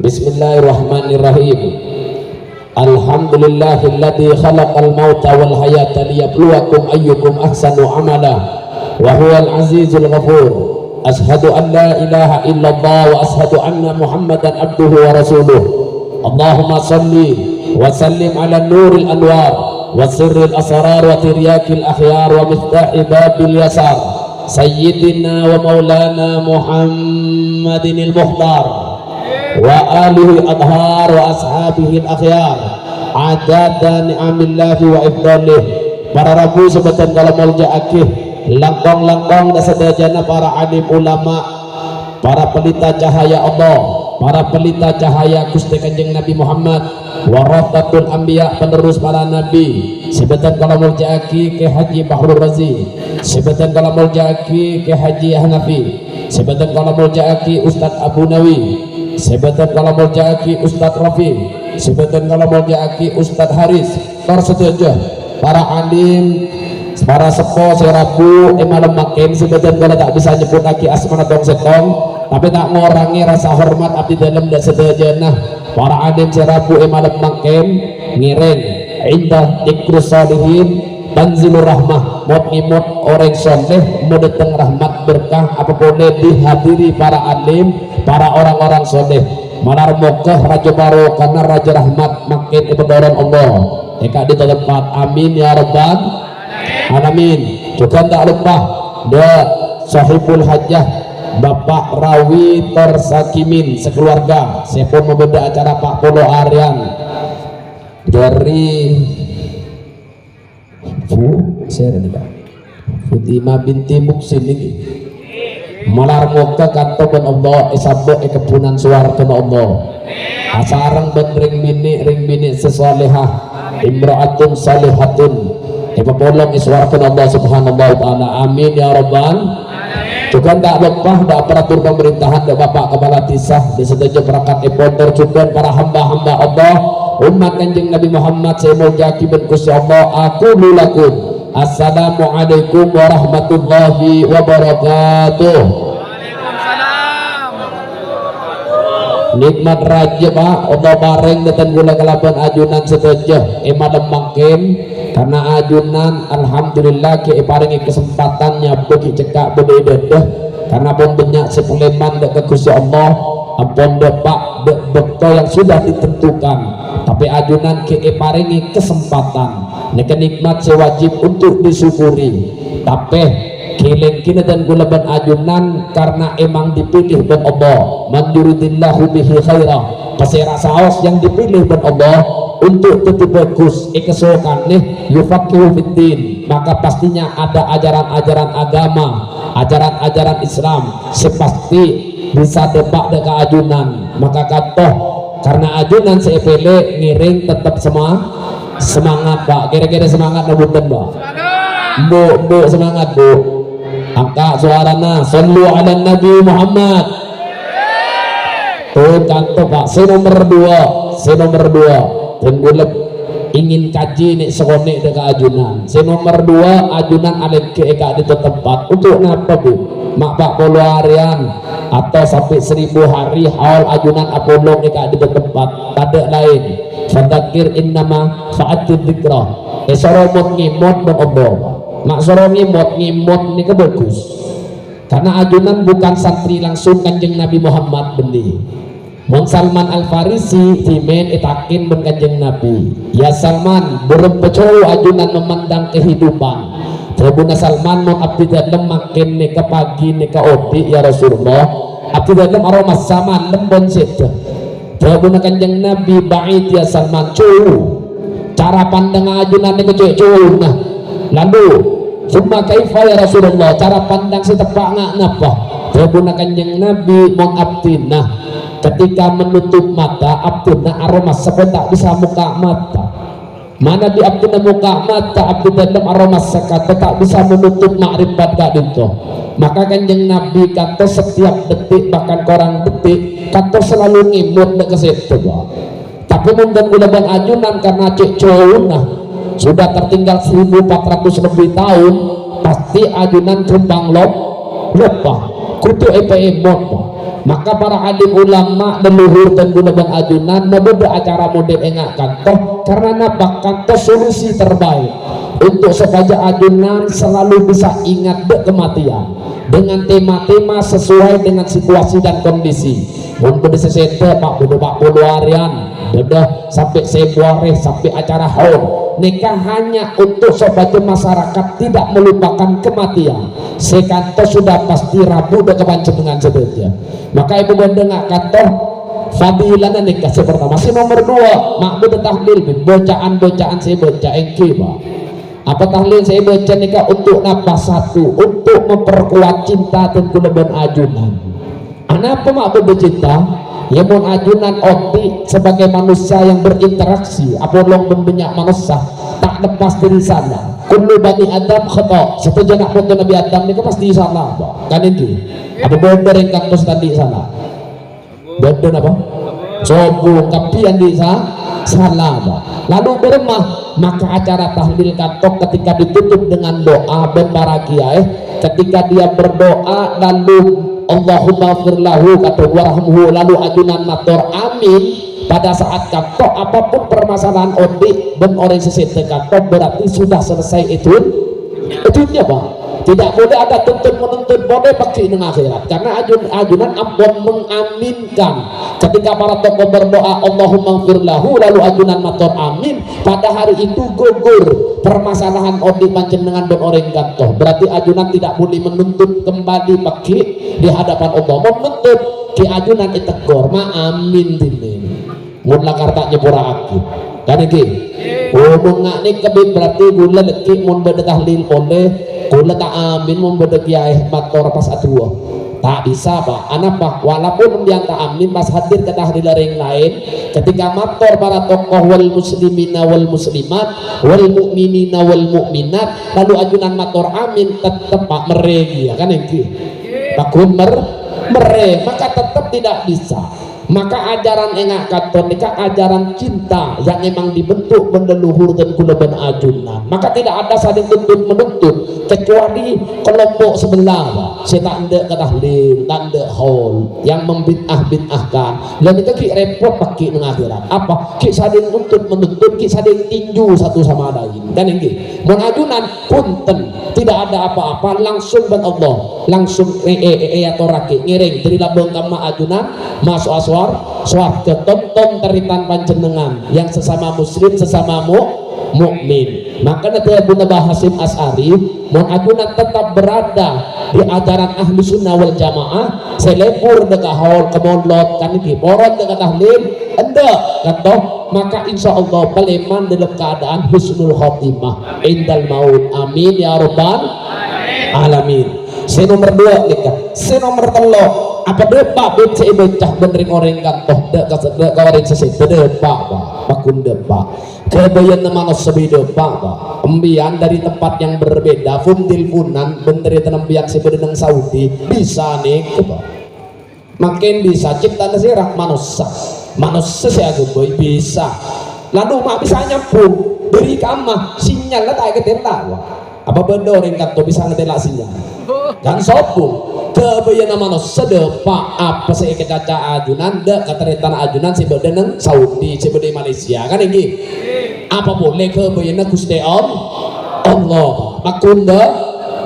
Bismillahirrahmanirrahim. Alhamdulillahilladzi khalaqal mauta wal hayata liyabluwakum ayyukum ahsanu amala wa huwal azizul ghafur. Ashhadu an la ilaha illallah wa ashhadu anna Muhammadan abduhu wa rasuluh. Allahumma salli wa sallim ala nuril anwar wa sirril asrar wa tiryakil akhyar wa miftahi babil yasar sayyidina wa maulana Muhammadinil mukhtar wa alihi adhar wa ashabihi al-akhyar adada ni'amillahi wa ifdalih. Para rabu sebatan kalau mulja'akih langkong-langkong dan sedajana para alim ulama, para pelita cahaya Allah, para pelita cahaya Gusti Kanjeng Nabi Muhammad, warathatul anbiya, penerus para nabi. Sebatan kalau mulja'aki ke Haji Bahrul Razi, sebatan kalau mulja'aki ke Haji Hanafi, sebatan kalau mulja'aki Ustadz Abu Nawi, sebatan kalau mulja'aki Ustadz Rafi, sebatan kalau mulja'aki Ustadz Haris. Tersetuju para alim, para sepo serabu malam makin. Sebatan kalau tak bisa nyebut lagi asmana tong setong, tapi tak ngurangi rasa hormat abdi dalam dan sedajana para alim serabu malam makin ngiring indah ikrus salihin tanzilur rahmah, mod ngimot orang soleh mendatang rahmat berkah apa boleh dihadiri para alim, para orang-orang soleh malar mokah raja baro karena raja rahmat makin ibadah Allah eka di tempat. Amin ya rabbal alamin. Juga tak lupa doa sahibul hajah Bapak Rawi Tersakimin sekeluarga. Saya pun membeda acara Pak Polo Aryan dari Fatimah binti Muksin ini malar moga kanto ben Allah isabuk kepunan suara kena Allah asarang ben ring bini sesolehah imra'atun salihatun ipapolong iswar kena Allah subhanallah ta'ala. Amin ya rabbal. Juga tak lupa da aparatur pemerintahan da Bapak Kepala Tisah di setuju perangkat iponder juga para hamba-hamba Allah umat Kanjeng Nabi Muhammad. Saya muljaki ben Gusti Allah aku lulakum assalamualaikum warahmatullahi wabarakatuh. Nikmat raja Pak Allah bareng datang gula kelaban ajunan setuju malam makin karena ajunan alhamdulillah ke paringi kesempatannya bagi cekak bededah karena pun banyak sepeleman dek Gusti Allah ampun depak dek bekto yang sudah ditentukan tapi ajunan ke paringi kesempatan nek nikmat sewajib untuk disyukuri tapi kiling kini dan gulaban ajunan karena emang dipilih ben Allah man yuridillahu bihi khairah pasira saos yang dipilih ben Allah untuk tetap bagus kesukaan nih yufaqihu fiddin maka pastinya ada ajaran-ajaran agama, ajaran-ajaran Islam sepasti bisa depak deka ajunan maka katoh karena ajunan sepele ngiring tetap semangat Pak. Kira-kira semangat nabutan Pak bu semangat bu angka suarana sallu ala Nabi Muhammad tuh kanto Pak. Saya nomor dua tenggulep ingin kaji nih sekonek deka ajunan. Saya nomor 2 ajunan alik ke eka di tempat untuk napa bu mak Pak Polo Aryan atau sampai 1000 hari haul ajunan apolong eka di tempat tak lain fadzakir innama fa'atid dzikra soromot ngimot ben Allah mak sorong ngimot ini kebagus karena ajunan bukan santri langsung Kanjeng Nabi Muhammad benih. Bang Salman Al Farisi timen itakin ben Kanjeng Nabi ya Salman burung pecowo ajunan memandang kehidupan Tribuna Salman mau abdi dalam makin neka pagi neka odi ya Rasulullah abdi dalam aroma saman lembon setu Tribuna Kanjeng Nabi bait ya Salman cuy cara pandang ajunan neka cuy nah lalu summa kaifa ya Rasulullah cara pandang setepak napa Tribuna Kanjeng Nabi mau abdi nah ketika menutup mata abduna aroma sebut tak bisa muka mata mana di abduna muka mata abdu dalam aroma sekat tak bisa menutup makrifat gak itu maka Kanjeng Nabi kata setiap detik bahkan korang detik kata selalu ngimut ke situ tapi mungkin gulaban ajunan karena cek cowuna sudah tertinggal 1400 lebih tahun, pasti ajunan kembang lupa kutu emot. Maka para alim ulama leluhur dan gunakan ajunan membeda acara model engakan toh, karena nampakkan toh solusi terbaik untuk supaya ajunan selalu bisa ingat kematian dengan tema-tema sesuai dengan situasi dan kondisi. Untuk disesente pak puluh harian udah sampai sebuah sampai acara haul nikah hanya untuk supaya masyarakat tidak melupakan kematian. Sekanto sudah pasti rabu udah kepancengan sebetulnya. Maka ibu mendengar kata fadilan nikah pertama. Si nomor 2 makbud tahlil bacaan saya baca engki pak. Apa tahlil saya baca nikah untuk nafas 1 untuk memperkuat cinta dan kuleban ajunan. Kenapa makbud bercinta? Ya mon ajunan oti sebagai manusia yang berinteraksi apalong membanyak manusia tak lepas dari sana. Kullu bani Adam khata. Setuju nak foto Nabi Adam ni pasti salah kan itu. Apa bener yang kaktus tadi sana? Bener apa? Sobu kapian di sana salah. Lalu beremah maka acara tahlil kantok ketika ditutup dengan doa dan para kiai ketika dia berdoa lalu Allahumma firlahu kata warhamhu lalu ajunan matur amin pada saat kantok apapun permasalahan odik dan orang sesete kantok berarti sudah selesai itu dia pak. Tidak boleh ada tuntut menuntut boleh pakai dengan akhirat karena ajunan ampun mengaminkan ketika para tokoh berdoa Allahumma firlahu lalu ajunan matur amin pada hari itu gugur permasalahan odik panjenengan dan orang kantor berarti ajunan tidak boleh menuntut kembali pakai di hadapan Allah menuntut ke ajunan itegor ma amin dinin mula kartanya pura akib kan iki ngak ni kebit berarti gula leki mun beda tahlil oleh gula tak amin mun beda kiai mator pas adua tak bisa pak anapa walaupun dia tak amin pas hadir ke tahlil yang lain ketika mator para tokoh wal muslimina wal muslimat wal mu'minina wal mu'minat lalu ajunan mator amin tetap pak meregi ya kan engki takun mere maka tetap tidak bisa. Maka ajaran engak katonika ajaran cinta yang memang dibentuk menleluhur dan kuleban ajunan. Maka tidak ada saling tuntut menuntut kecuali kelompok sebelah saya tak ada ketahlil tak ada haul yang membid'ah-bid'ahkan dan itu ki repot pakai dengan akhirat apa ki saling nuntut menuntut ki saling tinju satu sama lain dan ini menajunan punten tidak ada apa-apa langsung ben Allah langsung atau rakit ngiring dari labung kama ajunan masuk aswar ke tonton teritan panjenengan yang sesama muslim sesama mukmin. Maka nanti Abu Nabah Hasim As'ari mengajunan tetap berada di ajaran ahli sunnah wal jamaah selepur dekat haul kemolot kan ini boron dekat tahlil endak kata maka insya Allah peleman dalam keadaan husnul khotimah indal maut amin ya rabbal alamin. Si nomor 2 nikah si nomor 3 apa depak bet saya becah benering orang kantoh dek orang sesete depak pakun depak kebayan nama sebi depak embian dari tempat yang berbeda fundil funan benteri tenembiak sebenarnya Saudi bisa nih makin bisa cipta nasirah manusia saya boy bisa lalu mak bisa nyambung beri kamah sinyal lah tak ketela apa benda orang kantoh bisa ngetela sinyal kan sopo kebayana manusia sedepak apa saya kecaca ajunan dek keteritan ajunan sebenarnya Saudi sebenarnya Malaysia kan ini apa boleh kebayana Gusti Allah makunda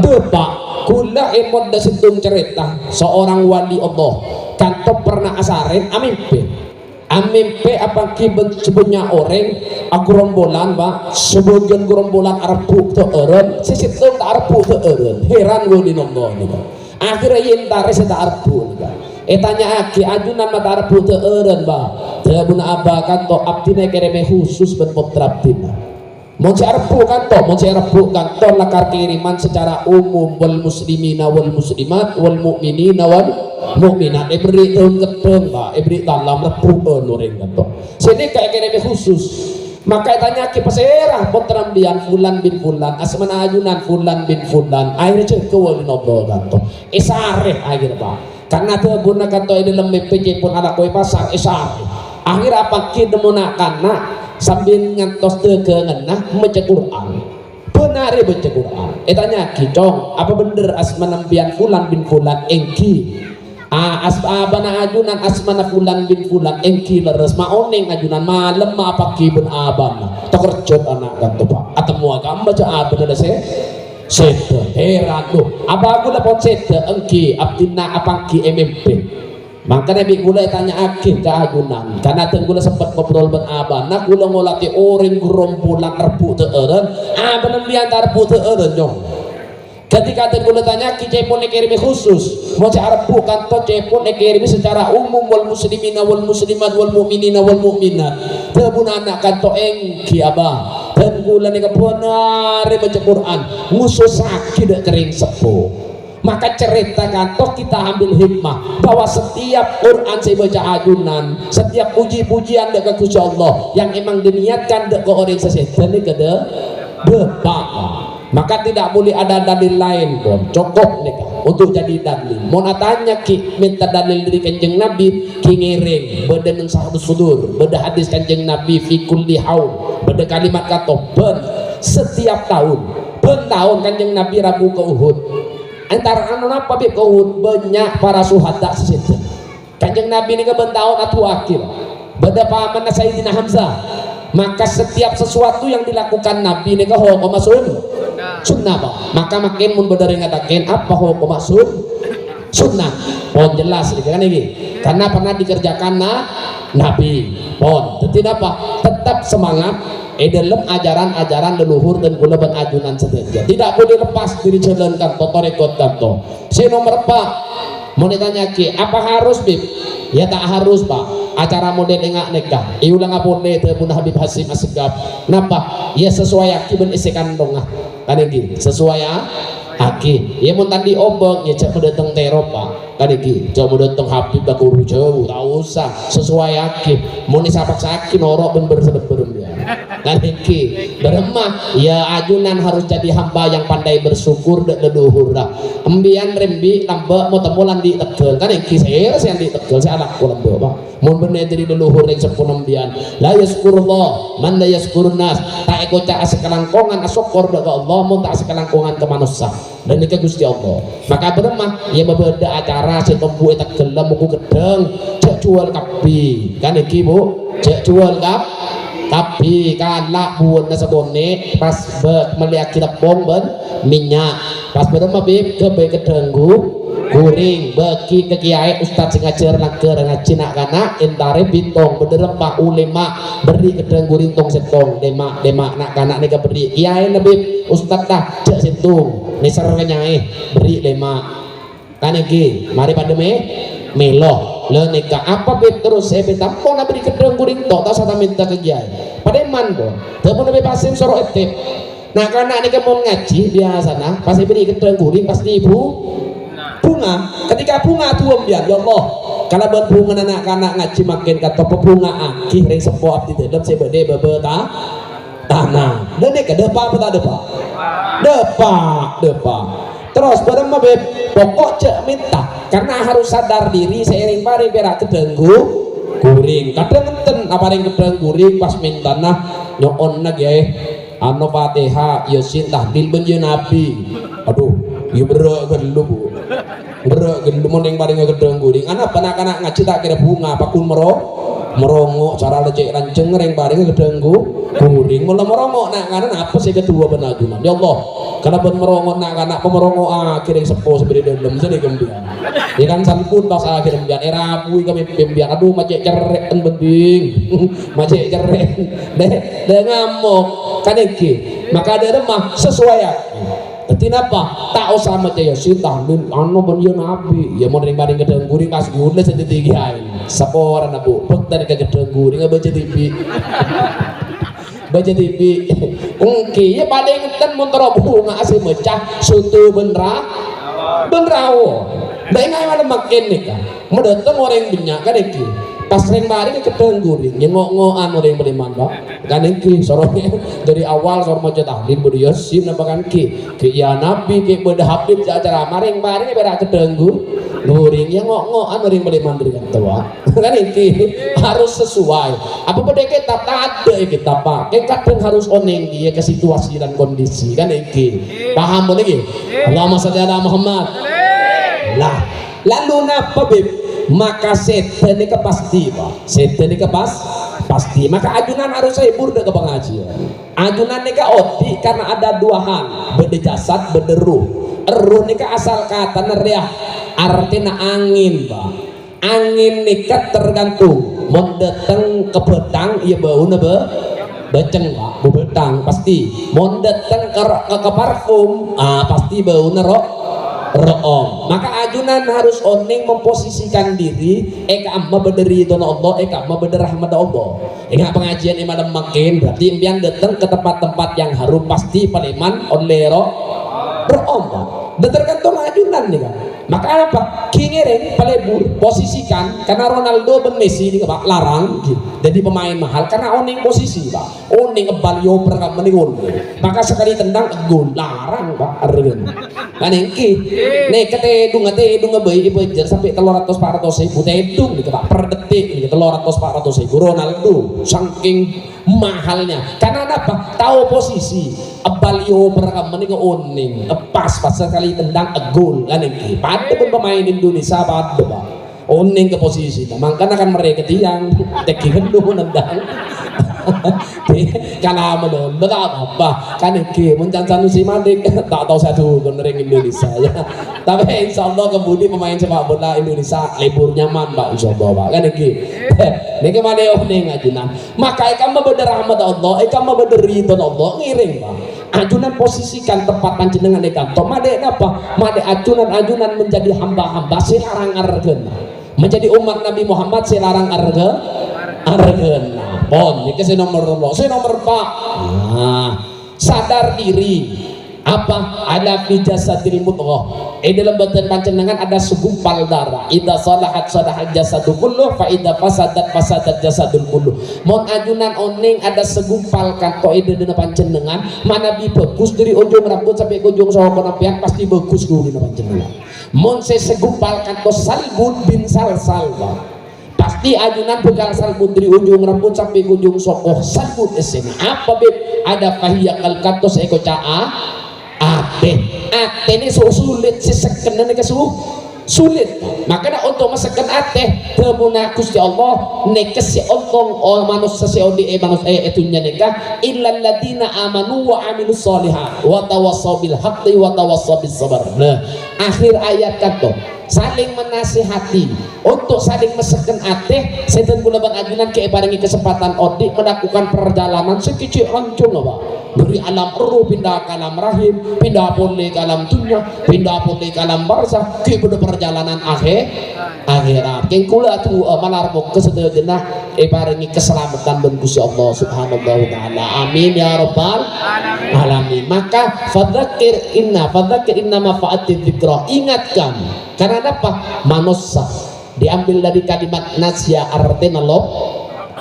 depak kula emot da situng cerita seorang wali Allah kanto pernah asarin amimpe apa kibet sebenarnya orang aku rombolan pak sebagian gerombolan Arab teeren sisitung tak Arab teeren heran gue di nombor nih akhirnya yentare seta Arab nih tanya aki ajunan mata Arab teeren pak saya guna abakan to abdina kereme khusus berpotrabdina mau Arab kanto lakar kiriman secara umum wal muslimina wal muslimat wal mu'minina wal mu'minat beri tahun keteng beri dalam repuan orang kanto sini kayak kiriman khusus maka tanya ke peserah potrambian fulan bin fulan asmana ajunan fulan bin fulan akhirnya cek ke wali nopo kanto esareh akhirnya pak karena tuh guna kanto ini lemah PJ pun ada koi pasang esareh akhirnya apa kita menakan sambil ngantos tekengan nah baca Quran benar baca Quran tanya kicong apa bener asmana bian fulan bin fulan engki asbana ajunan asmana fulan bin fulan engki leres maoneng ajunan malam ma apa ki ben aban tokerjot anak kan tuh pak atau mau agam baca apa ada sete heran tuh apa aku dapat sete engki abdina apa ki MMP makanya bi gula tanya akhir ke ajunan karena tenggula sempat ngobrol ben aban nak gula ngolati orang gerombolan rebut teeren bener diantar rebut teeren nyong ketika tenggula tanya ki cepon ekirimi khusus mau cara bukan to cepon ekirimi secara umum wal muslimina wal muslimat wal mu'minina wal mu'minat tebun anak kan to engki abah tenggula nika benar baca Quran musuh sakit kering sepuh maka ceritakan toh kita ambil hikmah bahwa setiap Quran saya baca ajunan setiap puji-pujian dekat Gusti Allah yang emang diniatkan dekat orang sesetan ini ke depan maka tidak boleh ada dalil lain pun cukup nih untuk jadi dalil mau tanya ki minta dalil dari kanjeng Nabi ki ngiring beda nang sahadu sudur beda hadis kanjeng Nabi fi kulli haul beda kalimat kata ben setiap tahun ben tahun kanjeng Nabi Rabu ke Uhud antara anu apa bi Uhud banyak para suhada sesitu kanjeng Nabi ini kebentahun atau akhir beda paman Sayyidina Hamzah maka setiap sesuatu yang dilakukan Nabi ini hukum sunnah pak maka makin mun bedari ngatakan apa hukum sunnah pon jelas kan ini karena pernah dikerjakan Nabi pon tidak apa tetap semangat dalam ajaran-ajaran leluhur dan kula ban ajunan sedaja tidak boleh lepas diri jalankan to rekod kanto saya nomor 4 mau ditanya ki apa harus bib ya tak harus pak acara model engak nikah iulang boleh tepun Habib Hasim Asgab napa ya sesuai aki ben isi kandong kan iki sesuai aki ya mun tadi obong ya cak mendatang teropa kan iki coba datang Habib tak guru jauh tak usah sesuai aki mau disapak sakit norok ben bersedep-berem ya kan iki beremah ya ajunan harus jadi hamba yang pandai bersyukur dan leluhur dah embian rembi tambah mau temulan di Tegal kan iki saya di Tegal saya anakku lembo pak mau bener jadi leluhur yang sepuluh embian la yaskurullah man la yaskurun nas tak eko cak sekelangkongan asokor ke Allah mau tak sekelangkongan ke manusia dan ini ke Gusti Allah maka beremah ya berbeda acara si tombu etak gelam buku gedeng cek jual kapi kan iki bu cek jual tapi kalak buat nasabone pas melihat kita bom ben minyak pas beremah bib ke baik kedenggu guring bagi ke kiai ustad sing ngajar naker ngaji nak kana entare bintong bederempah ulema beri kedeng guring tong setong demak nak kana nika beri kiai nabi ustad dah cek situng neser nyai beri demak kan iki mari pada melo le nika apa bib terus saya minta pon beri kedeng guring tok tak sata minta ke kiai pademan pun tepun nabi pasim soro etip nah kana nika mau ngaji biasa nah pas beri kedeng guring pasti ibu bunga ketika bunga tuh biar ya Allah karena buat bunga anak-anak ngaji makin kata bunga akih ring sepo abdi dalam sebede bebeta tanah dan nek depa apa tak depa terus bareng mah pokok cek minta karena harus sadar diri seiring pari berak kedenggu guring kadang enten apa ring kedeng guring pas minta nah nyoon nage anu Fatihah yasin tahlil ben nabi aduh ya berak gelu bu berak gelu mending paling gedeng guring anak anak ngaji tak kira bunga pakun merongok cara lecek ranceng ring paling gedeng guring mulai merongok nak karena apa sih kedua penajunan ya Allah karena ben merongok nak anak pemerongok akhirnya sepo seberi dalam jadi gembian ya kan sampun pas akhir gembian era bui kami gembian aduh macet cerek kan bending macet cerek deh ngamuk kan iki maka ada remah sesuai ya kenapa tak usah macam si tahlil anu ben nabi ya mau ring-ring gedeng guring kas gule sedetik kiai saporan abu pek ke gedeng guring baca TV ungki ya paling ngeten montoro bunga asih mecah sutu benrawo ndak ngai malam makin nikah mendatang orang banyak kan iki pas ring mari ke gedeng guring ngok-ngokan orang beriman Pak kan iki sorongnya dari awal sor maca tahlil budi yasin apa kan ki ya nabi ki beda habib acara maring-maring berak gedeng Nuring yang ngok-ngokan nuring beli mandiri kan tua. Kan iki harus sesuai. Apa beda kita tak ada kita pakai kadang harus oneng dia ke situasi dan kondisi kan iki. Paham boleh iki? Allahumma sholli ala Muhammad. Lah, lalu napa beb? Maka setan ini pasti pak. Setan ini pasti. Maka ajunan harus saya burda ke pengajian. Ajunan ini oti karena ada dua hal. Beda jasad, beda ruh. Ruh ini asal kata neriah. Artinya angin pak. Angin ini tergantung. Mau datang ke petang, iya bau nebe. Beceng pak, bau betang pasti. Mau datang ke parfum, pasti bau nerok. Ro'om. Maka ajunan harus oning memposisikan diri eka amma berdiri itu Allah, eka amma berdiri rahmat Allah. Eka pengajian malam makin berarti impian datang ke tempat-tempat yang harum pasti paleman oleh ro'om. Dan tergantung ajunan nih kan. Maka apa? Kingiring palebur posisikan karena Ronaldo ben Messi ini pak larang gitu. Jadi pemain mahal karena oning posisi pak. Oning ngebalio perkam menigun. Maka sekali tendang gol larang pak argen. Kan engki. Nek kete edung ngebei ibejer sampai 300-400 ribu edung nih pak per detik nih 300-400 ribu Ronaldo saking mahalnya. Karena apa? Tahu posisi. Balio perkam menigun oning. Pas sekali tendang gol kan engki. Ada pemain Indonesia pada pak oning ke posisi makanya kan mereka tiang tekihan dulu nendang karena menurut apa kan iki mencancan si Madik tak tahu satu konering Indonesia ya tapi insya Allah kemudian pemain sepak bola Indonesia libur nyaman pak insya Allah pak kan iki ini mana oning ajunan maka kamu berderahmat Allah kamu berderidon Allah ngiring pak ajunan posisikan tempat panjenengan di kantor made apa made ajunan menjadi hamba-hamba silarang argen menjadi umat Nabi Muhammad silarang argen pon ini nomor 4 sadar diri apa ada fi jasadil mudghah dalam badan panjenengan ada segumpal darah idza salahat salahat jasadu kulluh fa idza fasadat jasadul kulluh mon ajunan oning ada segumpal kanto dina panjenengan mana bi bagus dari ujung rambut sampai ke ujung sawo konopian pasti bagus dina panjenengan mon segumpal kanto salbut bin salsal pasti ajunan bekal salbut dari ujung rambut sampai ke ujung sokoh salbut esena apa beb ada fahiyya kal katos eko caa ate ini sulit si sekenan ini sulit makanya untuk masakan ate temunah Gusti Allah nekes si Allah manusia si odi manusia itunya nikah illal ladina amanu wa amilus solihat wa tawassaw bil haqqi wa tawassaw bis sabar. Nah akhir ayat kata saling menasihati untuk saling meseken ateh sedan kula bang ajunan ke paringi kesempatan odi melakukan perjalanan sekecil rancung apa dari alam ruh pindah ke alam rahim pindah pulih ke alam dunia pindah pulih ke alam barzah ke perjalanan akhirat keng kula tu malarmuk kesedena paringi keselamatan ben Gusti Allah subhanahu wa taala amin ya rabbal alamin. Maka fadzakir inna mafa'ati dzikra ingatkan karena apa manusia diambil dari kalimat nasya artinya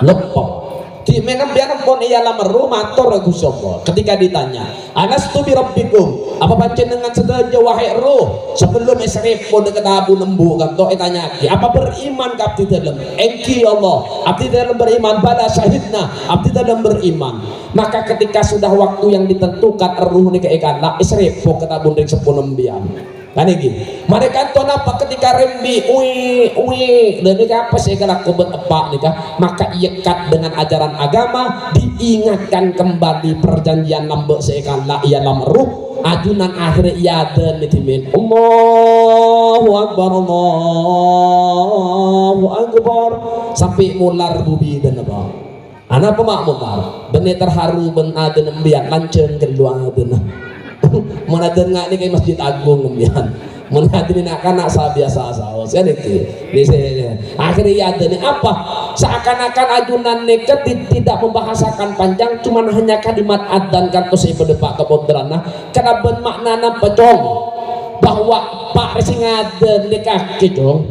lupa di menambian pun ia lama rumah tor Gusti Allah ketika ditanya alastu bi rabbikum apa panjenengan sedaya wahai roh sebelum esrep pun dekat abu lembu kan to tanya apa beriman ka abdi dalam engki Allah abdi dalam beriman pada syahidna abdi dalam beriman. Maka ketika sudah waktu yang ditentukan ruh nika ekana esrep pun kata bundring sepuluh nembian kan iki mereka tuh apa ketika rembi dan nika apa sih kalau kubet apa nika maka ikat dengan ajaran agama diingatkan kembali perjanjian nambah seekala ia lam ruh ajunan akhir ia dan nitimin Allahu Akbar sampai mular bubi dan apa anak pemakmur bener terharu ben ada nembian lanceng kedua ada menaden nggak nih kayak masjid agung kemudian menghadirin anak biasa saus kan itu akhirnya ya ada nih apa seakan-akan ajunan neket tidak membahasakan panjang cuman hanya kalimat adzan kan terus ibu depak kepodrana karena bermakna pecong bahwa pak resing ada nikah gitu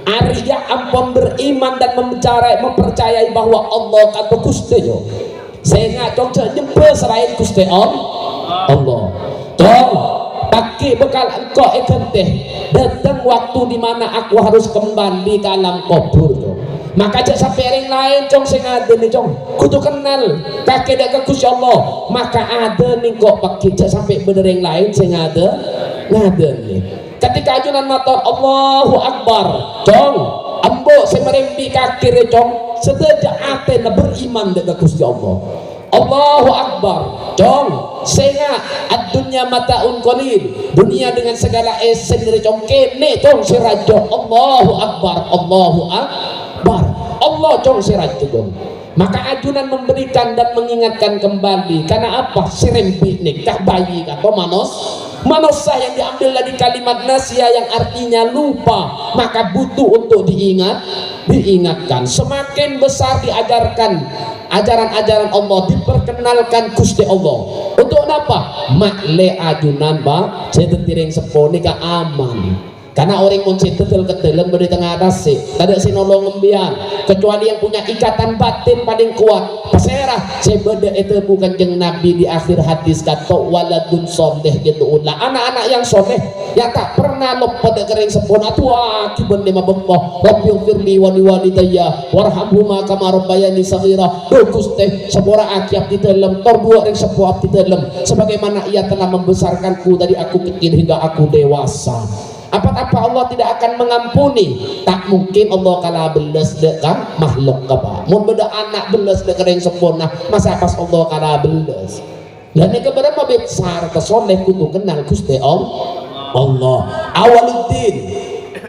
Arya ampun beriman dan mempercayai bahwa Allah kata Gusti yo saya nggak cocok nyembah selain Gusti Allah Tong tak Aki bekal engkau teh datang waktu di mana aku harus kembali ke alam kubur tuh. Maka jak sampai yang lain cong sing ada nih cong kudu kenal kakek dak ke Gusti Allah. Maka ada nih kok pakai jak sampai bener yang lain sing ada nih. Ketika ajunan matur Allahu Akbar cong ambo sing merembi kakek cong sedaya atena beriman dak Gusti Allah. Allahu Akbar cong sehingga ad-dunya mataun qalil, dunia dengan segala esen dari cong kene cong sirajo. Allahu Akbar Allahu Akbar Allah cong sirajo dong. Maka ajunan memberikan dan mengingatkan kembali karena apa serempi nikah bayi atau manusia yang diambil dari kalimat nasia yang artinya lupa, maka butuh untuk diingatkan. Semakin besar diajarkan ajaran-ajaran Allah, diperkenalkan Gusti Allah. Untuk apa? Makle ajunan ba cetetireng seponi ka aman. Karena orang mun cetetel ketelan beri tengah atas sih, tidak sinolong ngembian kecuali yang punya ikatan batin paling kuat. Paserah sebeda itu bukan jeng Nabi di akhir hadis kata waladun soleh gitu ulah anak-anak yang soleh yang tak pernah lupa kering sempurna tua akibat lima bengkoh Rabbi firli wali walidayya warhamhuma kama rabbayani saghira. Bagus teh sepura akiab di dalam tordua ring sepuap di dalam sebagaimana ia telah membesarkanku dari aku kecil hingga aku dewasa. Apa-apa Allah tidak akan mengampuni. Tak mungkin Allah kalah belas dekat makhluk apa. Mun beda anak belas dekat yang sempurna, masa pas Allah kalah belas. Dan ini keberapa besar kesoleh kudu kenal Gusti Allah.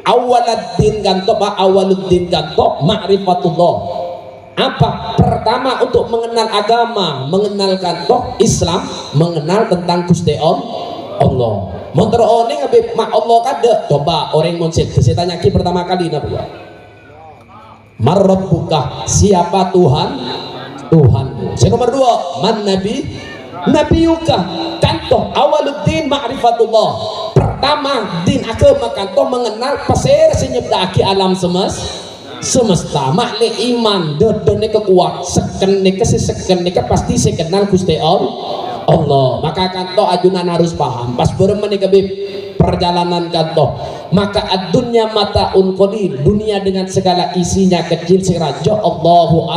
Awaluddin kanto pak awaluddin kanto ma'rifatullah. Apa? Pertama untuk mengenal agama, mengenal kanto Islam, mengenal tentang Gusti Allah. Montro oning abis mak Allah kada. Coba orang monset saya tanya ki pertama kali nabi. Marabbuka, siapa Tuhanmu. Yang nomor dua, man nabiyuka. Kanto awaluddin ma'rifatullah. Pertama din agama kanto mengenal pasir senyebdaki alam semesta. Makle iman dodone kekuat seken nika pasti saya kenal Gusti Allah. Maka kanto ajunan harus paham pas bermenikah perjalanan kanto. Maka ad-dunya mataun qalil, dunia dengan segala isinya kecil siraja. Allahu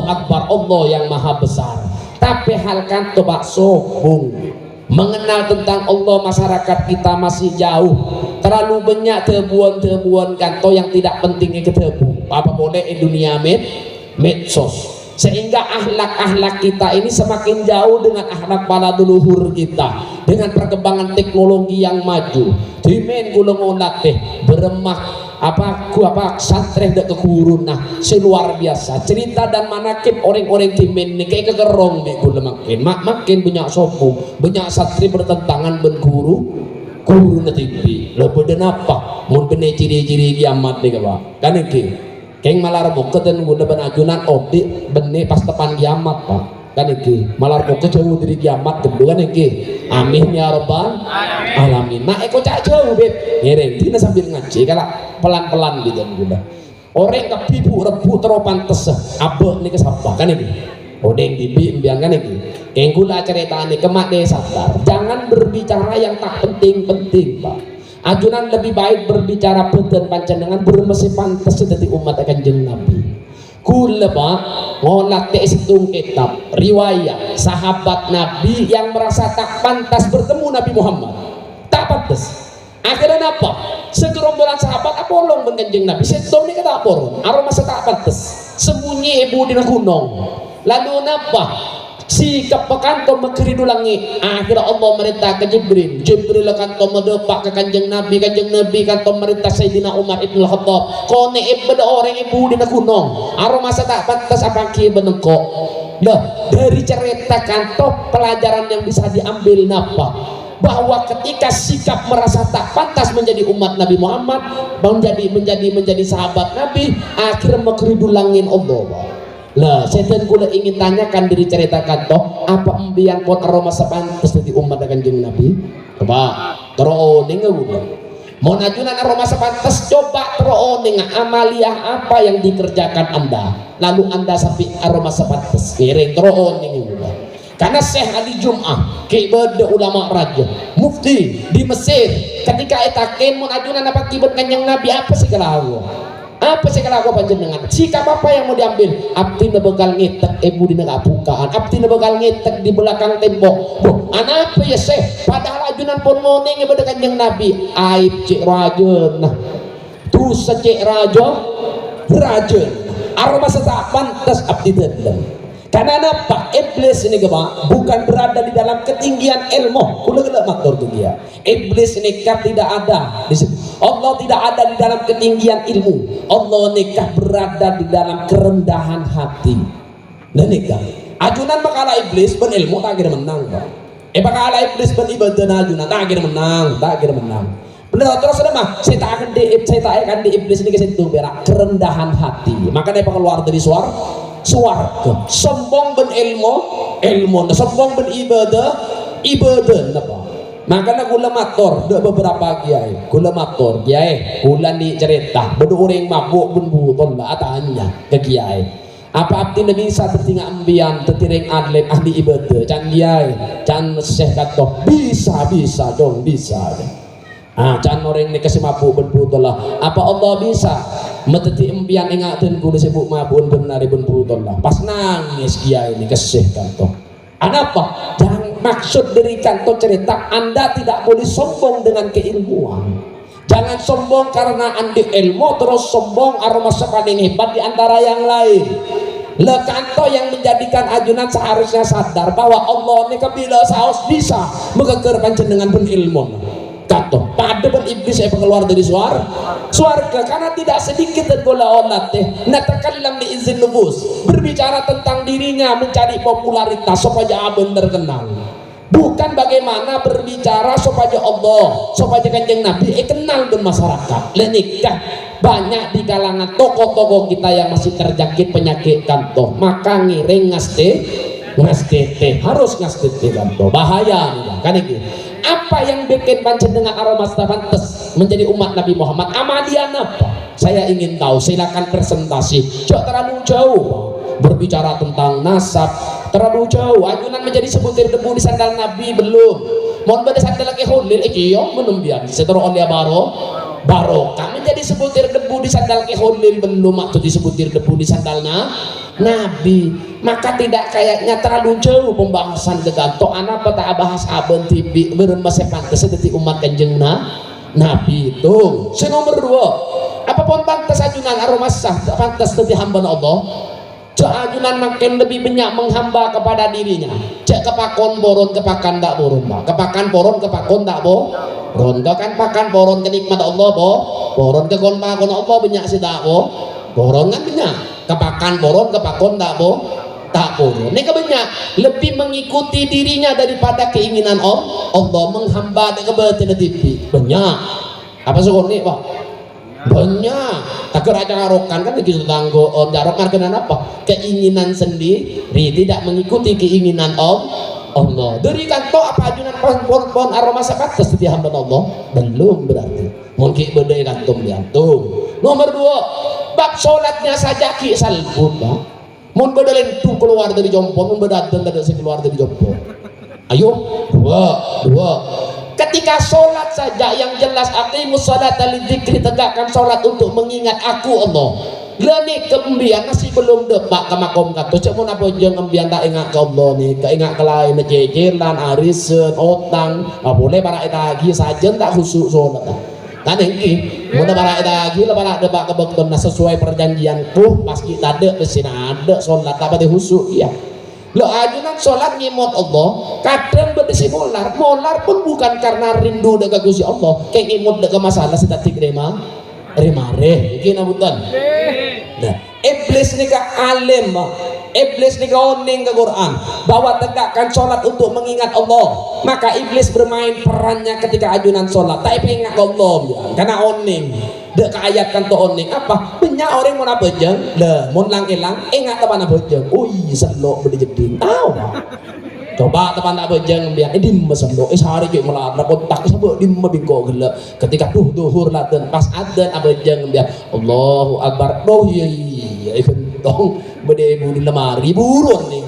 Akbar Allah yang maha besar. Tapi hal kanto bak sombong mengenal tentang Allah, masyarakat kita masih jauh, terlalu banyak tebuan kanto yang tidak pentingnya ketebu apa boleh dunia medsos, sehingga akhlak kita ini semakin jauh dengan akhlak para leluhur kita. Dengan perkembangan teknologi yang maju dimen kula ngonak teh beremah santreh dak kekurun nah seluar biasa cerita dan manakib orang-orang dimen nih kayak kegerong nih kula makin banyak sombong, banyak santri bertentangan ben guru na TV lo beden apa mun bene ciri-ciri kiamat nih Pak kan iki keng malar boketen guna ben ajunan odi bene pas tepan kiamat Pak kan iki malar boket jauh dari kiamat gedung kan iki amin ya rabbal alamin. Nah eko cak jauh beb ngereng dina sambil ngaji kalau pelan-pelan gitu guna orang kepibu rebu teropan teseh abah nih kesapa kan iki odeng dibi imbiang kan iki keng gula cerita nih kemak desa jangan berbicara yang tak penting-penting Pak. Ajunan lebih baik berbicara beden panjenengan bermesi pantes dadi umat Kanjeng Nabi. Kula Pak ngolak setung kitab riwayat sahabat Nabi yang merasa tak pantas bertemu Nabi Muhammad. Tak pantas. Akhirnya apa? Segerombolan sahabat apolong ben Kanjeng Nabi. Setung ni kata apolong. Aroma tak pantas. Sembunyi ibu di gunung. Lalu apa? Si kepekanto mekridu langi. Akhirnya Allah merintah ke Jibril kanto medepak ke Kanjeng Nabi kanto merintah Sayyidina Umar ibn Khattab kone beda orang ibu di gunung aroma tak pantas apa ki benengkok. Nah dari cerita kanto pelajaran yang bisa diambil napa bahwa ketika sikap merasa tak pantas menjadi umat Nabi Muhammad menjadi sahabat Nabi akhirnya mekridu langin Allah. Lah, setan kula ingin tanyakan diri ceritakan toh apa embiang pot aroma sepantas di umat Kanjeng Nabi? Coba teroning gua. Mau najunan aroma sepantas coba teroning amaliah apa yang dikerjakan Anda. Lalu Anda sampai aroma sepantas. Kiring teroning gua. Karena Syekh Ali Jum'ah kibad ulama raja mufti di Mesir ketika etaken mun ajunan apa kibad kanjeng Nabi apa sih kelaku panjenengan sikap apa yang mau diambil abdi na bekal ngetek ibu di bukaan abdi na bekal ngetek di belakang tembok anak apa ya Syekh padahal ajunan pun mau ning ibadah kanjeng Nabi aib cek raja nah dosa cek raja aroma sesak pantas abdi dalam. Karena apa? Iblis ini bukan berada di dalam ketinggian ilmu. Kula matur tu dia. Iblis nikah tidak ada. Allah tidak ada di dalam ketinggian ilmu. Allah nikah berada di dalam kerendahan hati. Dan nikah. Ajunan makala iblis ben ilmu tak kira menang. Makala iblis ben ibadah ajunan tak kira menang. Benar terus mah saya tak akan di iblis ini ke situ berak kerendahan hati. Makanya keluar dari suarga sombong ben ilmu sombong ben ibadah apa makanya gula mator ada beberapa kiai gula di cerita bedu orang mabuk ben buton lah atanya ke kiai apa abdi nabi bisa tertinggal ambian tertiring adlem ahli ibadah can kiai can syekh katoh bisa dong bisa can orang ini kasih mabuk ben buton lah apa Allah bisa meteti empian ingatin kudu sibuk mabun benar ibun putol lah pas nangis kiai ini kesih kanto apa jangan maksud dari kanto cerita anda tidak boleh sombong dengan keilmuan jangan sombong karena andi ilmu terus sombong aroma paling hebat di antara yang lain kanto yang menjadikan ajunan seharusnya sadar bahwa Allah ini kebila saus bisa mengeker panjenengan pun ilmu kanto pada pun iblis saya keluar dari suarga karena tidak sedikit dan bola olat natakallam di izin nubus berbicara tentang dirinya mencari popularitas supaya abang terkenal bukan bagaimana berbicara supaya Allah supaya kanjeng Nabi kenal dengan masyarakat lenikah banyak di kalangan tokoh-tokoh kita yang masih terjangkit penyakit kanto maka ngiring ngastete harus ngastete kanto bahaya nih kan ini apa yang bikin panjenengan aroma pantes menjadi umat Nabi Muhammad amalian apa saya ingin tahu silakan presentasi jangan terlalu jauh berbicara tentang nasab terlalu jauh ajunan menjadi sebutir debu di sandal Nabi belum mohon pada sandal lagi hulil ikiyong menumbian setelah oleh barokah menjadi sebutir debu di sandal kehulil belum waktu disebutir debu di sandalnya Nabi maka tidak kayaknya terlalu jauh pembahasan keganto anak tak bahas aben tibi beremase pantas seperti umat kanjeng Nabi itu nomor 2 apapun pantas ajunan aroma sah pantas seperti hamba Allah ajunan makin lebih banyak menghamba kepada dirinya cek kepakon boron kepakan tak boron kepakan boron kepakon tak boron kan pakan boron kenikmat Allah boron kekon pakon Allah banyak sih tak boron kan banyak kepakan boron kepakon tak boron ini banyak lebih mengikuti dirinya daripada keinginan Allah menghamba kebetulan TV banyak apa sekolah pak banyak tak raja arokan kan begitu tanggo arokan kenapa keinginan sendiri tidak mengikuti keinginan Allah dari kanto apa ajunan pohon aroma sakat setia hamba Allah belum berarti mungkin bedai kantum diantum nomor 2 bab sholatnya saja ki salbun mun bedalen tu keluar dari jompong mun bedadan dari keluar dari jompong ayo dua ketika sholat saja yang jelas aqimus sholata lidzikri tegakkan sholat untuk mengingat aku Allah lani kembian masih belum depak ke makom katu cek mun apa jeung embian tak ingat ke Allah nih keingat ke lain cecelan ariseun otang boleh para eta lagi sajen tak khusyuk sholat kan ini mun para eta lagi para depak kebekton sesuai perjanjianku pas kita ada mesin ada sholat tak pati khusyuk ya lo ajunan sholat ngimot Allah kadang berdisi molar pun bukan karena rindu dengan Gusti Allah kayak ngimot dengan masalah si tatik remare iki nabutan nah iblis nika alim iblis nika oning ke Quran bahwa tegakkan sholat untuk mengingat Allah maka iblis bermain perannya ketika ajunan sholat tak ingat Allah ya karena oning dek ayat kan to oning apa banyak orang mau nabejeng le mau lang ingat teman nabejeng selok beli jeding tahu coba teman nabejeng biar dim selok sehari kayak malah kontak sebut dim bingko gila ketika duhur laten pas adzan abejeng biar Allahu Akbar iya gentong bede ibu di lemari buron nih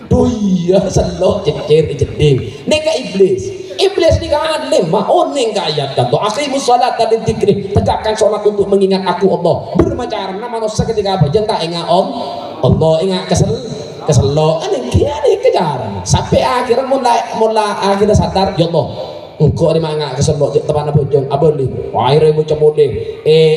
Doya selok cecer jeding. Neka iblis. Iblis ni alim mah oning ka ayat kanto. Aqimus shalat dan dzikri. Tegakkan salat untuk mengingat aku Allah. Bermacarana manusia ketika apa jeung tak ingat Allah ingat keselok. Ane kiane kejaran. Sampai akhirnya mula akhirnya sadar ya Allah. Engkau ni mangak keselok teman bojong abeli. Akhirnya bocah mode.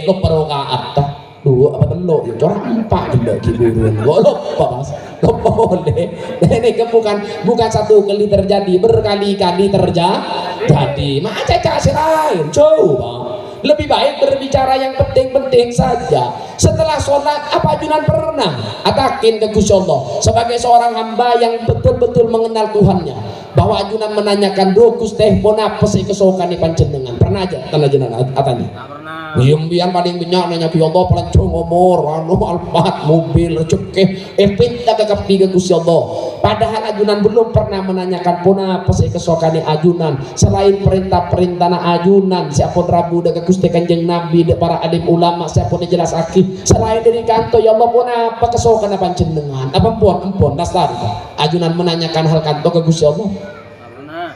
Lo perokaat tah. Dua apa telok ya orang empat tidak kiburun lupa mas lupa boleh ini bukan satu kali terjadi berkali-kali terjadi macam si lain coba lebih baik berbicara yang penting-penting saja. Setelah sholat apa Junan pernah atakin ke Gusti Allah sebagai seorang hamba yang betul-betul mengenal Tuhannya bahwa Junan menanyakan dokus teh pona pesi kesokan di panjenengan pernah aja tanah Junan atanya biang paling banyak nanya ya Allah pelancong ngomor alpat mobil cekeh pinta kakap tiga Gusti Allah padahal ajunan belum pernah menanyakan puna apa sih kesokani ajunan selain perintah-perintah ajunan siapa Rabu daga Gusti Kanjeng Nabi para alim ulama siapa jelas akif selain dari kanto ya Allah puna apa kesokan apa panjenengan apa empon dasar ajunan menanyakan hal kanto ke Gusti Allah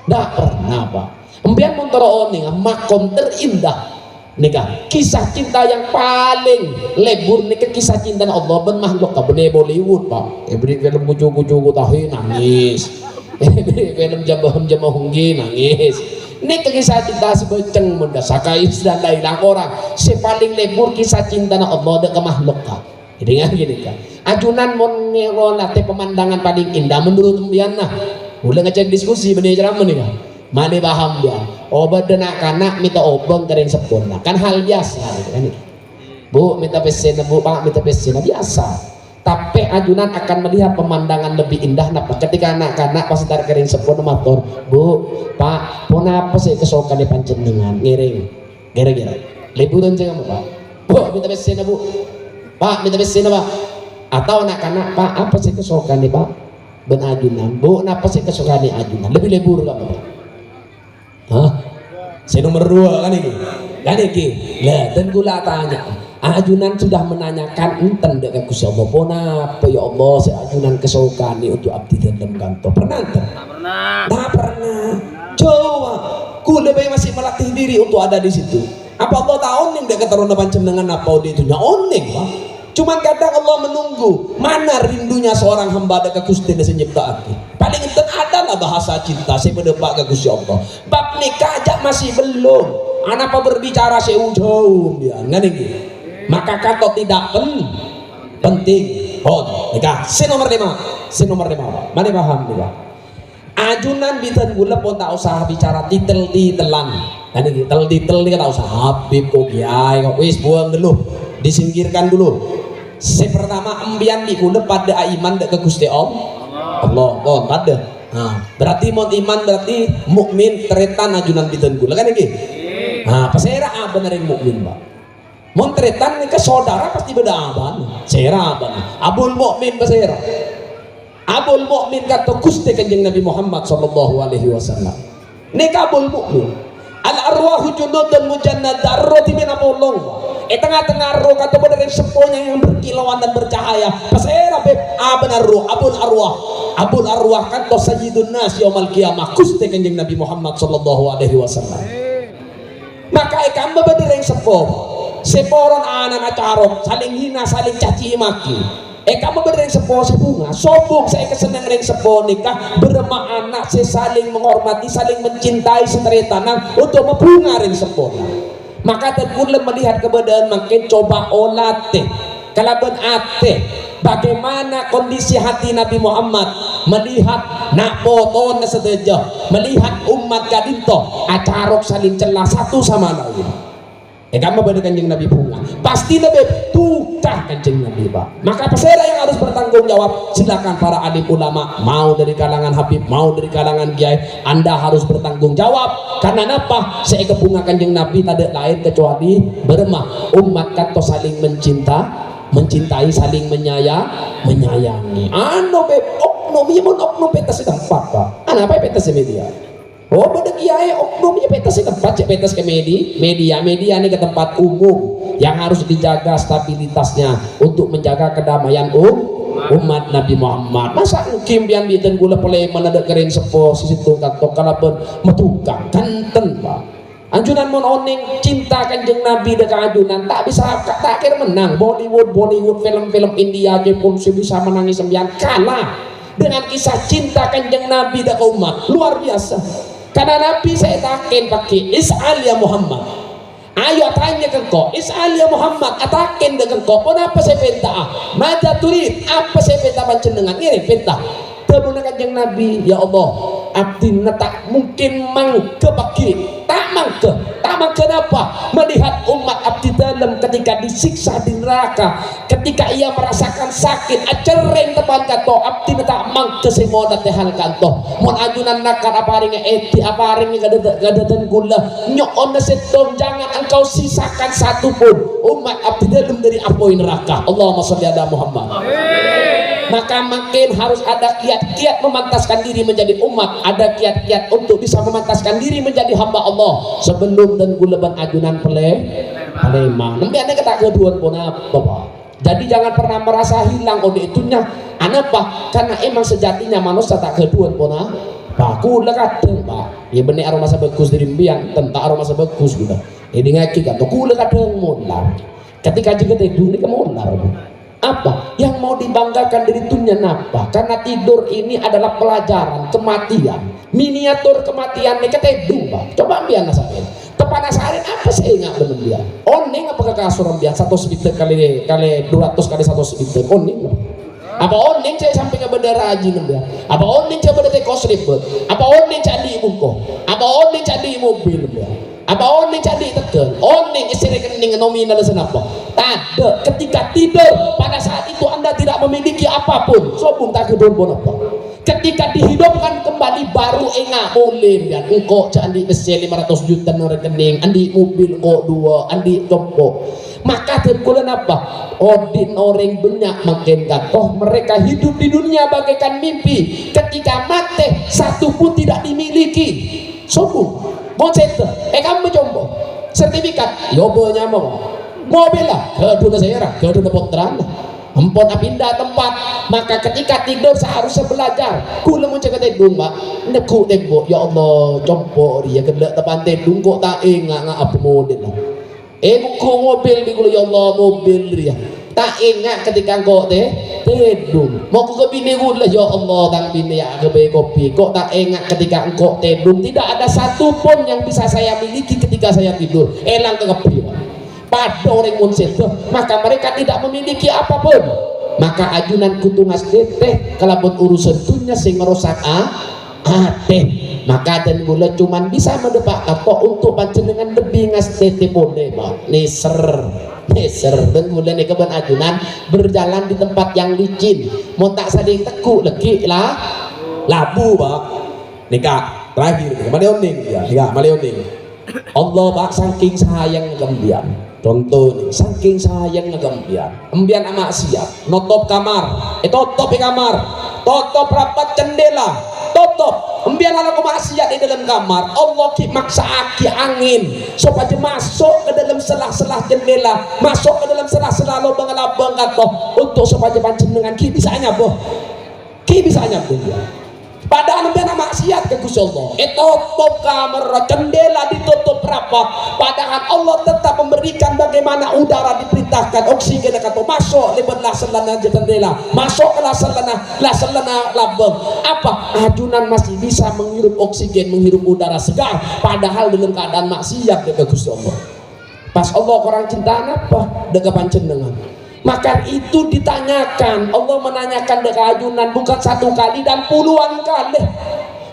tidak pernah Pak empian montoro oning makom terindah nikah kisah cinta yang paling lebur nikah kisah cinta Allah ben makhluk kabene Bollywood Pak beri film bucu-bucu tahi nangis beri film jambah hunggi nangis nikah kisah cinta sebeceng muda sakais dan lain orang si paling lebur kisah cinta Allah dek makhluk Pak jadi gini kan ajunan monerola teh pemandangan paling indah menurut umbian nah udah ngecek diskusi bener ceramah nih kan mana paham dia obat denak kanak minta obong kering sepuna kan hal biasa gitu kan bu minta pesen bu pak minta pesen biasa tapi ajunan akan melihat pemandangan lebih indah napa ketika anak-anak pas tarik kering sepuna motor bu pak pun apa sih kesokan di panjenengan ngiring gara-gara liburan jangan pak bu minta pesen bu pak minta pesen pak atau anak-anak pak apa sih kesokan di pak ben ajunan bu apa sih kesokan di ajunan lebih lebur kamu pak hah? Saya nomor 2 kan ini lah dan gula tanya ajunan sudah menanyakan enten dekat Gusti Allah pona apa ya Allah si ajunan kesokani untuk abdi dalam kantor pernah tak pernah coba kula bayi masih melatih diri untuk ada di situ apa Allah tahu nih dekat teruna panjenengan apa di itu oning Pak cuman kadang Allah menunggu mana rindunya seorang hamba dekat Gusti dan senyipta hati paling enten ada lah bahasa cinta saya berdebat ke Gusti Allah bab nikah aja masih belum anak apa berbicara seujung dia nggak nih maka kata tidak penting nikah si nomor 5 mana paham nih ajunan bitan gula pun tak usah bicara titelan titel ini tak usah Habib kok kiai kok wis buang dulu disingkirkan dulu pertama ambian di gula pada iman ke Gusti Allah pada berarti mau iman berarti mukmin teretan ajunan bitan gula kan ini pasera bener yang mukmin Pak mau teretan ke saudara pasti beda aban sera aban abul mukmin pasera abul mukmin kata Gusti Kanjeng Nabi Muhammad sallallahu alaihi wasallam nikah abul mukmin al arwahu junudun mujannada roti min apolong tengah-tengah roh kata benar yang seponya yang berkilauan dan bercahaya pasera beb benar roh abul arwah kata sayyidun nas yaumul qiyamah Gusti Kanjeng Nabi Muhammad sallallahu alaihi wasallam maka ikan benar yang seporon anak acarok saling hina saling caci maki kamu bener yang sebunga sombong saya kesenang yang sepo nikah berema anak saya saling menghormati saling mencintai seteretanan untuk membunga yang sepo maka terkulah melihat keberadaan makin coba olate kalaban ate bagaimana kondisi hati Nabi Muhammad melihat nak poton sedejah melihat umat kadinto acarok saling celah satu sama lain kamu bener Kanjeng Nabi bunga pasti lebih tukah Kanjeng Nabi Pak maka pesera yang harus bertanggung jawab silakan para alim ulama mau dari kalangan Habib mau dari kalangan Kiai Anda harus bertanggung jawab karena apa saya kebunga Kanjeng Nabi tidak lain kecuali bermah umat kata saling mencintai saling menyayangi oknum petas tempat Pak apa petas media bener kiai oknumnya petas ke tempat petas ke media ini ke tempat umum yang harus dijaga stabilitasnya untuk menjaga kedamaian umat Nabi Muhammad. Masa mungkin bian bitan gula pelai mana ada kering sepo sisi tungkat tokala pun metukang kanten Pak. Anjunan mon oning cinta kanjeng Nabi dekat anjunan tak bisa tak kira menang. Bollywood film-film India aja pun bisa menangis sembilan kalah dengan kisah cinta kanjeng Nabi dekat umat luar biasa. Karena Nabi saya takin pakai is'al ya Muhammad. Ayo tanya ke kau, is'al ya Muhammad, atakin dengan kau, apa saya minta? Mada turid, apa saya minta panjenengan? Ini minta. Temukan kanjeng Nabi, ya Allah, abdi tak mungkin mangke bagi, tak mangke apa? Melihat umat abdi dalam ketika disiksa di neraka, ketika ia merasakan sakit, acereng depan kanto, abdi tak mangke semua datehal kanto. Mon ajunan nakar apa haringnya eti, apa haringnya gadatan gula, nyok setong jangan engkau sisakan satu pun umat abdi dalam dari apoy neraka. Allahumma sholli ala Muhammad. Maka makin harus ada kiat-kiat memantaskan diri menjadi umat, ada kiat-kiat untuk bisa memantaskan diri menjadi hamba Allah sebelum dan guleban ajunan pelema. Nembi anda kata keduan pun apa. Jadi jangan pernah merasa hilang oleh itunya. Anapa? Karena emang sejatinya manusia tak keduan pun apa. Aku lekat Pak. Ya benar aroma sebagus dari mbiang tentang aroma sebagus gitu. Ini ngaki kata aku lekat mular. Ketika juga tidur ini kemular. Apa yang mau dibanggakan dari dunia apa? Karena tidur ini adalah pelajaran kematian, miniatur kematian. Nih kata Pak. Coba biar nasarin. Tepanasarin apa sih nggak bener dia? Oning apa ke kasur dia? 100 sebitek kali 200 kali 100 sebitek. Oning. Apa oning saya sampai ke bendera haji dia? Apa oning saya berdiri kos ribet? Apa oning jadi ibuko? Apa oning jadi mobil dia? Apa oning jadi tegal? Oning isi rekening nominal senapa? Tanda ketika tidur pada saat itu anda tidak memiliki apapun. Sobung tak kedon pun apa? Ketika dihidupkan kembali baru enggak boleh dan engkau jadi isi 500 juta no rekening, andi mobil engkau 2, andi tompo. Maka terkulan apa? Odin orang banyak makin katoh mereka hidup di dunia bagaikan mimpi. Ketika mati satu pun tidak dimiliki. Sobung. Bonset, kamu coba sertifikat, yobonya mau mobil lah, kedua daerah, kedua potran, empon pindah tempat. Maka ketika tidur seharusnya belajar. Kula mau cakap tedung mak, neku tembok, ya Allah, compo dia kedek depan tedung kok tak ingat apa model lah. Buku mobil di kula ya Allah mobil dia. Tak ingat ketika kok tedung mau ke bini gula ya Allah tang bini ya ke kopi kok tak ingat ketika engkau tedung tidak ada satu pun yang bisa saya miliki ketika saya tidur elang ke kopi pada orang munsit maka mereka tidak memiliki apapun. Maka ajunan kutungas teteh kalabut urusan dunia sing merusak ateh maka dan gula cuman bisa mendepak apa untuk panjenengan lebih ngas teteh boleh Pak neser dan gula nih keban ajunan berjalan di tempat yang licin mau tak sading tekuk lagi lah labu Pak nikah terakhir maleoning ya maleoning Allah Pak saking sayang gembian contoh nih saking sayang gembian embian amak siap notop kamar tutup kamar tutup rapat jendela tutup embian anak maksiat di dalam kamar Allah maksa aki angin supaya masuk ke dalam selah-selah jendela masuk ke dalam selah-selah lubang-lubang katoh untuk supaya panjenengan ki bisa nyabuh dia padahal embian anak maksiat ke Gusti Allah tutup kamar jendela ditutup rapat padahal Allah tetap memberikan bagaimana udara diperintahkan oksigen katoh masuk lebar laselana jendela masuk ke laselana labeng apa ajunan masih bisa menghirup oksigen menghirup udara segar padahal dalam keadaan maksiat ke Gusti Allah. Pas Allah orang cinta apa dengan panjenengan maka itu ditanyakan Allah menanyakan dengan ajunan bukan satu kali dan puluhan kali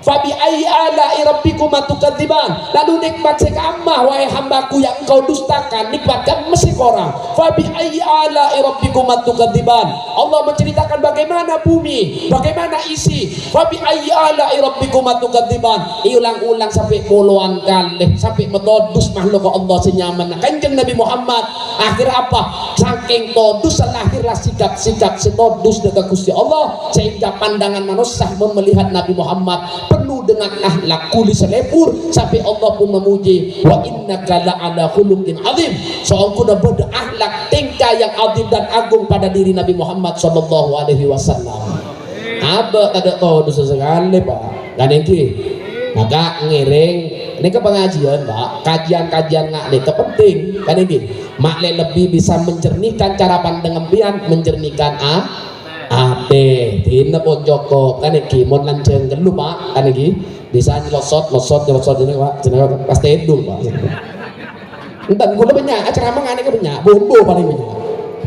fabi ayyi ala'i rabbikuma tukadziban lalu nikmat sekamah wahai hambaku yang engkau dustakan nikmatkan mesti korang fabi ayyi ala'i rabbikuma tukadziban Allah menceritakan bagaimana bumi bagaimana isi fabi ayyi ala'i rabbikuma tukadziban ulang-ulang sampai puluhan kali sampai metodus makhluk Allah senyaman kanjeng Nabi Muhammad akhir apa saking todus lahirlah sikap-sikap setodus dekat Gusti Allah, sehingga pandangan manusia melihat Nabi Muhammad penuh dengan akhlak kuli selebur, sampai Allah pun memuji, wa innaka la'ala khuluqin azim, soal kuda beda akhlak tingkah yang azim dan agung pada diri Nabi Muhammad sallallahu alaihi wasallam. Apa tak ada todus sekali Pak, kan ini agak ngiring. Ini ke pengajian Pak, kajian-kajian ngak ini penting kan ini makle lebih bisa menjernihkan cara pandang empian, menjernihkan ate tina pun joko kan ini mon lanceng gelu Pak kan ini bisa nyelosot ini Pak jenenge pasti edul Pak. Entar gula banyak acara mang ane ke banyak bombo paling banyak,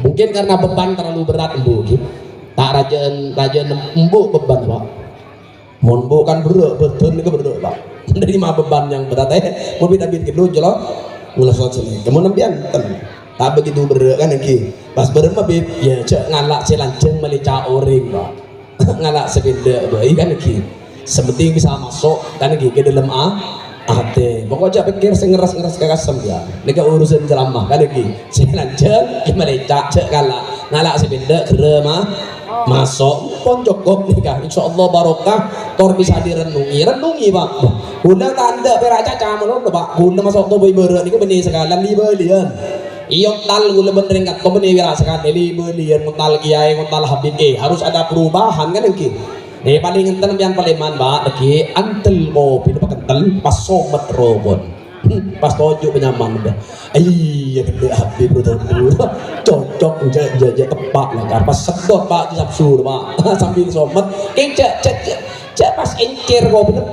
mungkin karena beban terlalu berat embu gitu tak rajin embu beban Pak, mon bu kan berat betul ini ke berat Pak dari mah beban yang berat mau kita bikin dulu jelo ngelosot sini kemudian pian tak begitu berat kan lagi pas berat mah bib ya cek ngalak selanceng melica oring Pak ngalak sepeda bayi kan lagi sepenting bisa masuk kan lagi ke dalam hati pokoknya pikir ngeras ke kasem ya nega urusan ceramah kan lagi selanceng melica cek ngalak sepeda kere mah masuk pon cukup nih kan insyaallah barokah tor bisa renungi Pak guna tanda peraca caman Pak guna masuk tuh berat ini benih sekalian 5 lian iyo tal gula benerin kat benih wira sekali 5 lian ngutal kiai ngutal habib harus ada perubahan kan lagi paling enten yang paling man Pak lagi antel mobil pakentel pas somet robot pas tojo penyaman udah iya gede habis betul cocok jajak tepak lah pas sedot Pak di sabsur Pak sambil somet cek pas encir kok bener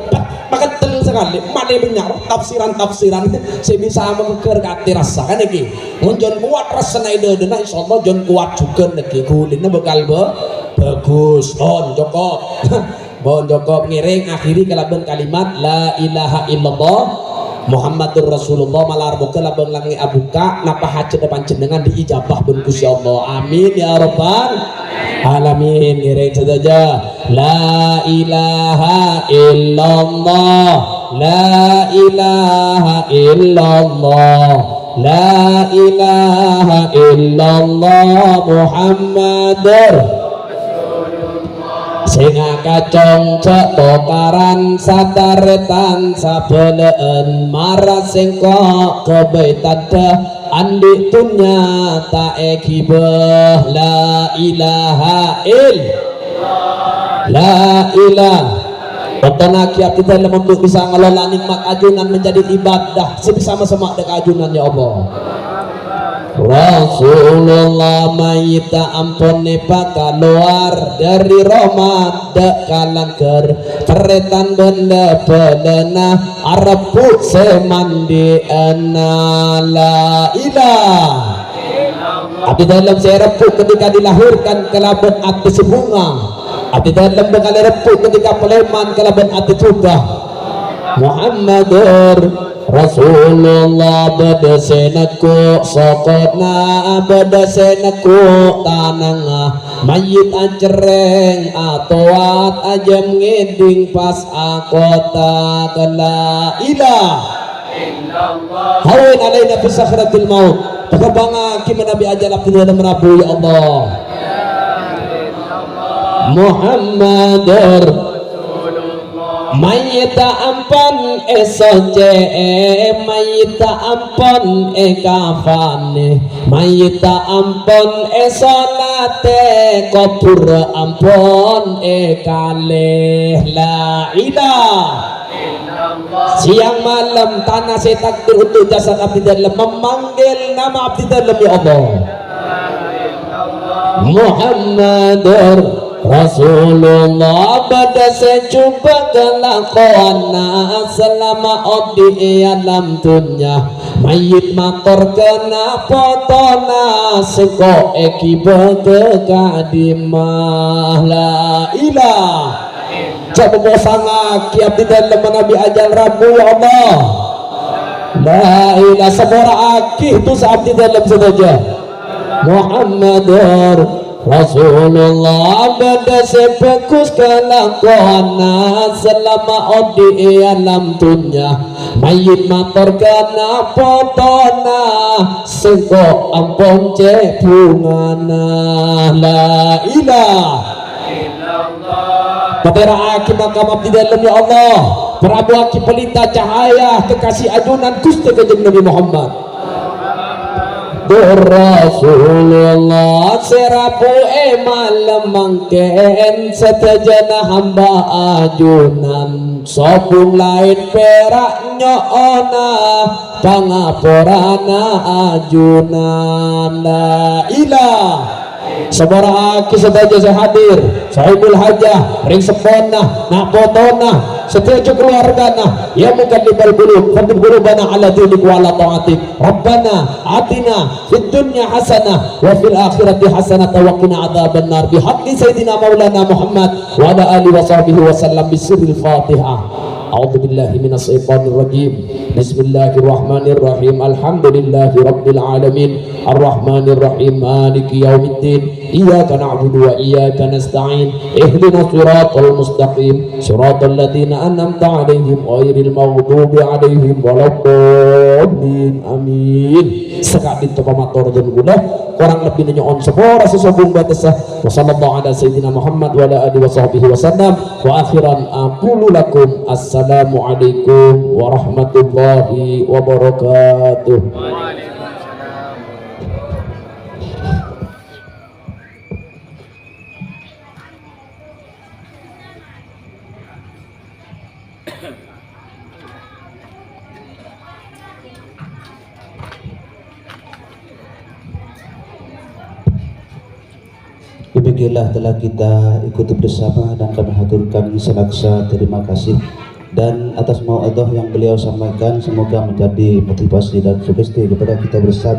makan tel sekali mana banyak tafsiran saya bisa mengeker kati rasa kan lagi jon kuat rasa naida dena insyaallah jon kuat juga lagi kulitnya bakal bagus bon joko ngiring akhiri kalaban kalimat la ilaha illallah Muhammadur Rasulullah malar bokel abang langi abuka napa hajat depan jenengan diijabah pun Gusti Allah amin ya rabbal alamin. Ngiring saja la ilaha illallah la ilaha illallah la ilaha illallah Muhammadur sing kacong cek tokaran sataretan sabeleen marah sing kok kebetada andi tunya ta ekibah la ilaha la ilaha Bantana kiap kita dalam untuk bisa ngelola nikmat ajunan menjadi ibadah sebisa-sama dengan ajunan ya Allah. Rasulullah mayita ampun nepaka keluar dari rahmat dekalan keretan benda belena arapu semandi ana la ilah abdi dalam serepu ketika dilahirkan kelaban ati sebunga abdi dalam bekal repu ketika peleman kelaban ati juga Muhammadur Rasulullah bedesenaku sokotna bedesenaku tanang mayit acereng atoat ajem ngeding pas akota kala ilah hawin alaina fi sakratil maut pakabanga kima nabi ajal abdi dalam rabu ya Allah Muhammadur mayita ampon esoje mayita ampon kafane mayita ampon esolate kopur ampon kaleh la ilah siang malam tanah saya takdir untuk jasad abdi dalam memanggil nama abdi dalam ya Allah Muhammadur Rasulullah pada secuba kelakuanna selama odi alam dunya mayit mator kena potona seko ekiba kekadimah la ilah coba bosanga kiab di dalam Nabi ajal Rabu ya Allah la ilah sebora akih tu saat di dalam saja Muhammadur Rasulullah benda sebagus kelakona selama odi alam dunya mayit matur kana potona sengko ampun cek bungana la ilaha Patera aki makam abdi dalam ya Allah Prabu aki pelita cahaya kekasih ajunan Gusti Kanjeng Nabi Muhammad Rasulullah serapu malam mangken setajana hamba ajunan sopung lain perak nyona pangaporana ajunan la ilaha Sabara aki sedaja saya hadir sahibul hajah ring sepona nak potona setiap keluargana ya mukallibal qulub fadil qulubana ala dinik wa ala ta'atik rabbana atina fid dunya hasanah wa fil akhirati hasanah wa qina adzaban nar bihaqqi sayyidina maulana Muhammad wa ala alihi wa sahbihi wa sallam bisirril Fatihah. A'udzu billahi minas syaitonir rajim. Bismillahirrahmanirrahim. Alhamdulillahi rabbil alamin. Arrahmanir rahim. Maliki yaumiddin. Iyyaka na'budu wa iyyaka nasta'in. Ihdinas siratal mustaqim. Siratal ladzina an'amta 'alaihim ghairil maghdubi 'alaihim waladdallin. Amin. Sekali itu pamator dan gula kurang lebih nyoon sepora sesobung batasah. Wassallallahu ala sayyidina Muhammad wa ala alihi wa sahbihi wasallam. Wa akhiran aqulu lakum assalamualaikum warahmatullahi wabarakatuh. Demikianlah telah kita ikuti bersama dan kami haturkan selaksa terima kasih dan atas mau'idhah yang beliau sampaikan semoga menjadi motivasi dan sugesti kepada kita bersama.